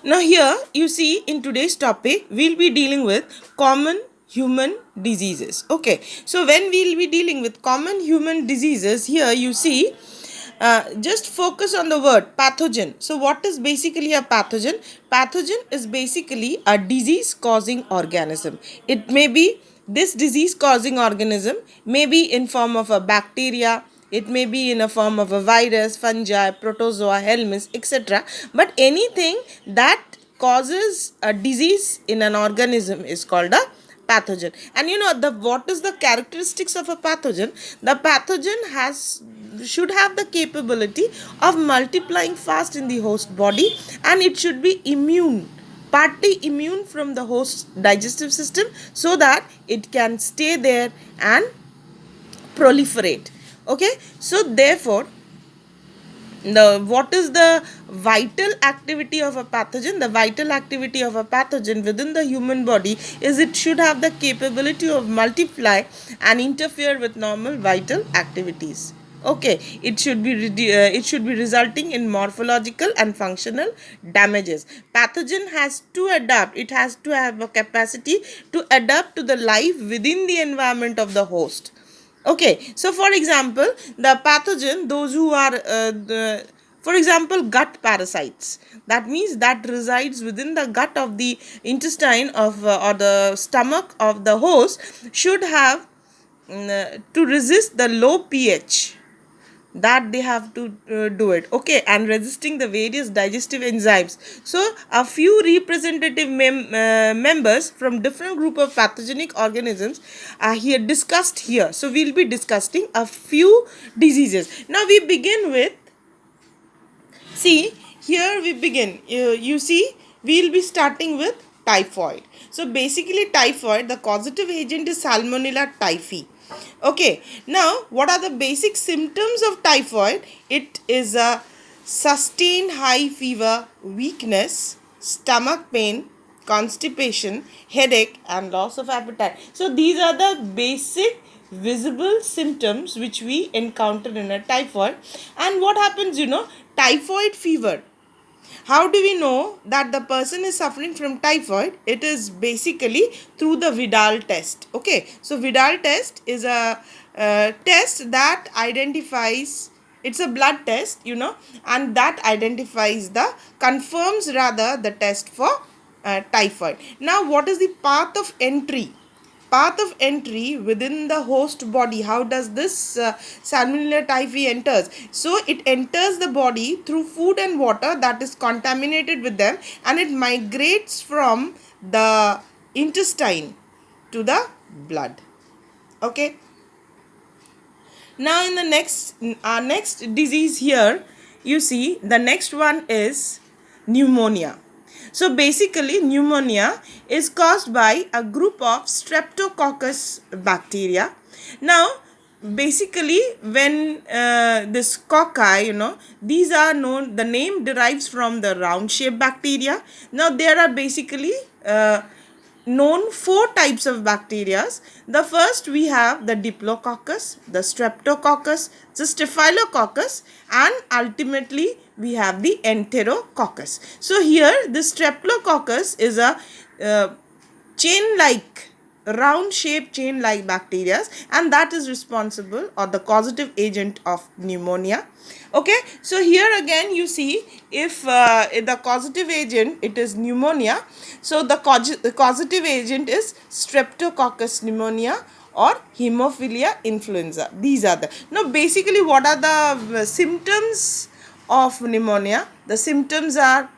Now, here you see in today's topic, we'll be dealing with common human diseases. Okay, so when we'll be dealing with common human diseases, here you see just focus on the word pathogen. So, what is basically a pathogen? Pathogen is basically a disease causing organism. It may be this disease causing organism may be in form of a bacteria, it may be in a form of a virus, fungi, protozoa, helminths, etc. But anything that causes a disease in an organism is called a pathogen. And you know the what is the characteristics of a pathogen? The pathogen should have the capability of multiplying fast in the host body, and it should be immune, partly immune from the host digestive system, so that it can stay there and proliferate. Okay, so therefore the what is the vital activity of a pathogen? The vital activity of a pathogen within the human body is it should have the capability of multiply and interfere with normal vital activities. Okay, it should be resulting in morphological and functional damages. Pathogen has to adapt, it has to have a capacity to adapt to the life within the environment of the host. Okay, so for example, the pathogen, those who are, for example, gut parasites, that means that resides within the gut of the intestine of or the stomach of the host, should have to resist the low pH, that they have to do it. Okay, and resisting the various digestive enzymes. So a few representative members from different group of pathogenic organisms are here discussed here. So we'll be discussing a few diseases. Now we begin with, see here we begin, you see we'll be starting with typhoid. So basically typhoid, the causative agent is Salmonella typhi. Okay, now what are the basic symptoms of typhoid? It is a sustained high fever, weakness, stomach pain, constipation, headache, and loss of appetite. So these are the basic visible symptoms which we encounter in a typhoid. And what happens, typhoid fever, how do we know that the person is suffering from typhoid? It is basically through the Vidal test. Okay, so Vidal test is a test that identifies, it's a blood test, and that identifies confirms rather the test for typhoid. Now, what is the path of entry? Path of entry within the host body. How does this Salmonella typhi enters? So it enters the body through food and water that is contaminated with them, and it migrates from the intestine to the blood. Okay, now in the next disease here, you see the next one is pneumonia. So basically pneumonia is caused by a group of streptococcus bacteria. Now basically when this cocci, these are known, the name derives from the round shaped bacteria. Now there are basically known four types of bacteria. The first we have the Diplococcus, the Streptococcus, the Staphylococcus, and ultimately we have the Enterococcus. So here the Streptococcus is a chain-like, round shaped chain like bacteria, and that is responsible or the causative agent of pneumonia. Okay, so here again you see if the causative agent it is pneumonia, so the causative agent is Streptococcus pneumonia or Haemophilia influenza. These are the, now basically what are the symptoms of pneumonia? The symptoms are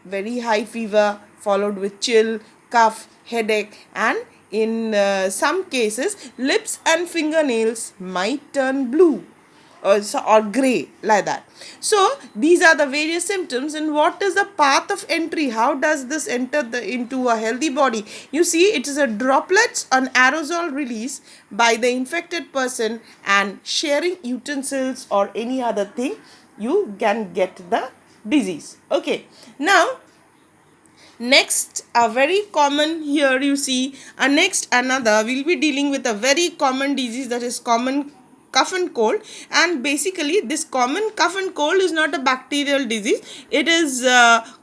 very high fever followed with chill, cough, headache, and in some cases lips and fingernails might turn blue or gray, like that. So these are the various symptoms. And what is the path of entry? How does this enter into a healthy body? You see, it is a droplets on aerosol release by the infected person, and sharing utensils or any other thing, you can get the disease. Okay, now next, a very common, here you see, next another, we'll be dealing with a very common disease, that is common cough and cold, and basically this common cough and cold is not a bacterial disease, it is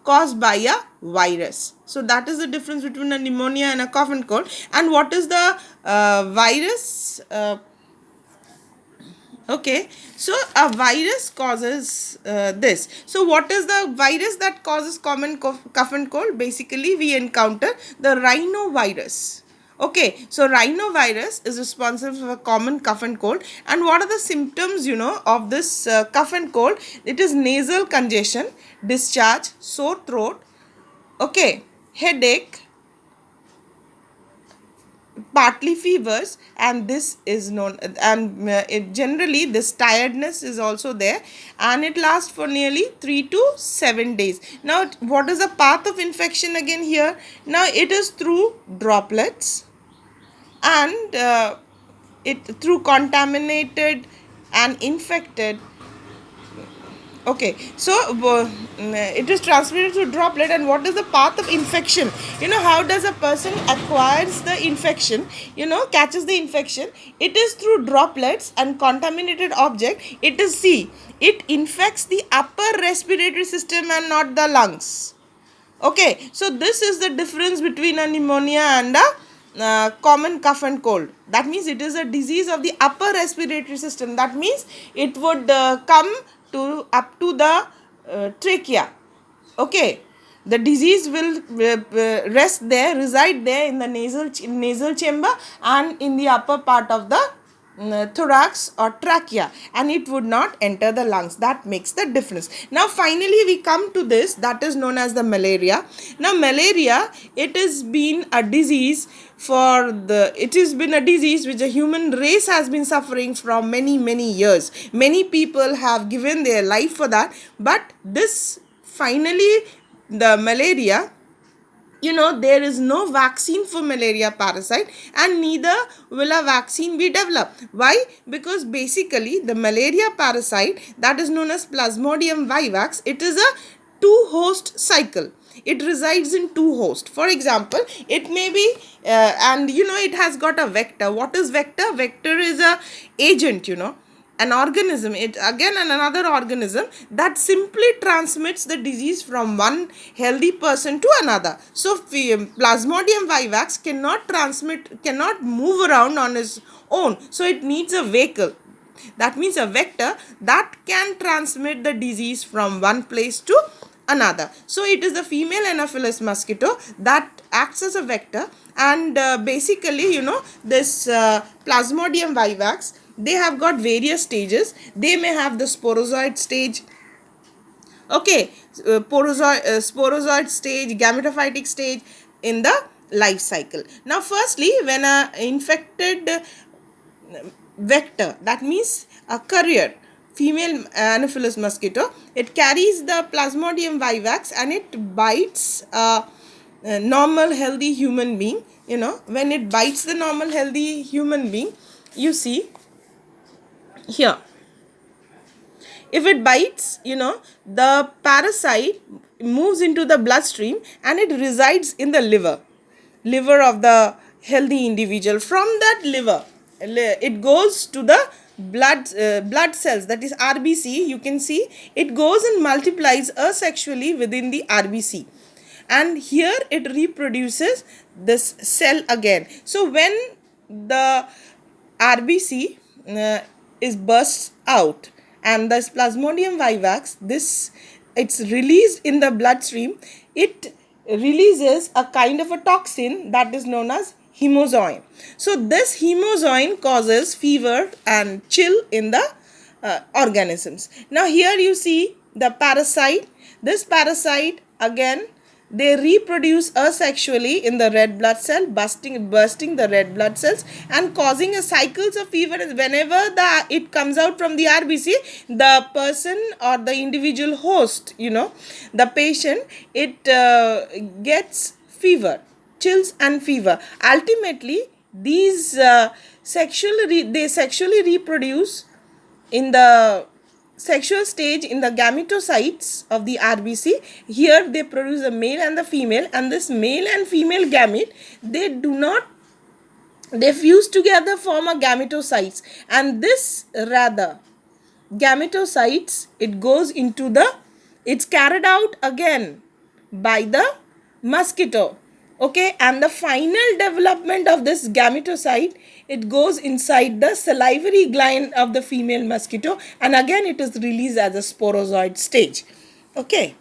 caused by a virus. So that is the difference between a pneumonia and a cough and cold. And what is the virus? Okay, so a virus causes this. So what is the virus that causes common cough and cold? Basically we encounter the rhinovirus. Okay, so rhinovirus is responsible for common cough and cold. And what are the symptoms, of this cough and cold? It is nasal congestion, discharge, sore throat, okay, headache, partly fevers, and this is known, and generally this tiredness is also there, and it lasts for nearly 3 to 7 days. Now what is the path of infection again here? Now it is through droplets, and it through contaminated and infected. Okay, so it is transmitted through droplet. And what is the path of infection? How does a person acquires the infection, catches the infection? It is through droplets and contaminated object. It infects the upper respiratory system and not the lungs. Okay, so this is the difference between a pneumonia and a common cough and cold. That means it is a disease of the upper respiratory system. That means it would come up to the trachea. Okay, the disease will reside there in the nasal chamber and in the upper part of the thorax or trachea, and it would not enter the lungs. That makes the difference. Now finally we come to this, that is known as the malaria. Now malaria, it has been a disease which the human race has been suffering from many years. Many people have given their life for that, but this finally, the malaria, there is no vaccine for malaria parasite, and neither will a vaccine be developed. Why? Because basically the malaria parasite, that is known as Plasmodium vivax, it is a two-host cycle. It resides in two hosts. For example, it may be, and it has got a vector. What is vector? Vector is a agent, an organism, it again another organism that simply transmits the disease from one healthy person to another. So Plasmodium vivax cannot move around on its own, so it needs a vehicle. That means a vector that can transmit the disease from one place to another. So it is the female Anopheles mosquito that acts as a vector, and basically this Plasmodium vivax, they have got various stages. They may have the sporozoid stage, okay, sporozoid stage, gametophytic stage in the life cycle. Now firstly, when a infected vector, that means a carrier, female Anopheles mosquito, it carries the Plasmodium vivax and it bites a normal healthy human being. When it bites the normal healthy human being, you see here, if it bites, the parasite moves into the bloodstream and it resides in the liver of the healthy individual. From that liver, it goes to the blood cells, that is RBC. You can see it goes and multiplies asexually within the RBC, and here it reproduces this cell again. So when the RBC is burst out, and this Plasmodium vivax, it's released in the bloodstream, it releases a kind of a toxin that is known as hemozoin. So this hemozoin causes fever and chill in the organisms. Now here you see the parasite. This parasite again, they reproduce asexually in the red blood cell, bursting the red blood cells and causing a cycles of fever. Whenever it comes out from the RBC, the person or the individual host, the patient, it gets fever, chills and fever. Ultimately, these they sexually reproduce in the sexual stage in the gametocytes of the RBC. Here they produce a male and the female, and this male and female gamete, they do not They fuse together, form a gametocytes, and this rather gametocytes, it goes into the, it's carried out again by the mosquito. Okay, and the final development of this gametocyte, it goes inside the salivary gland of the female mosquito, and again it is released as a sporozoid stage. Okay,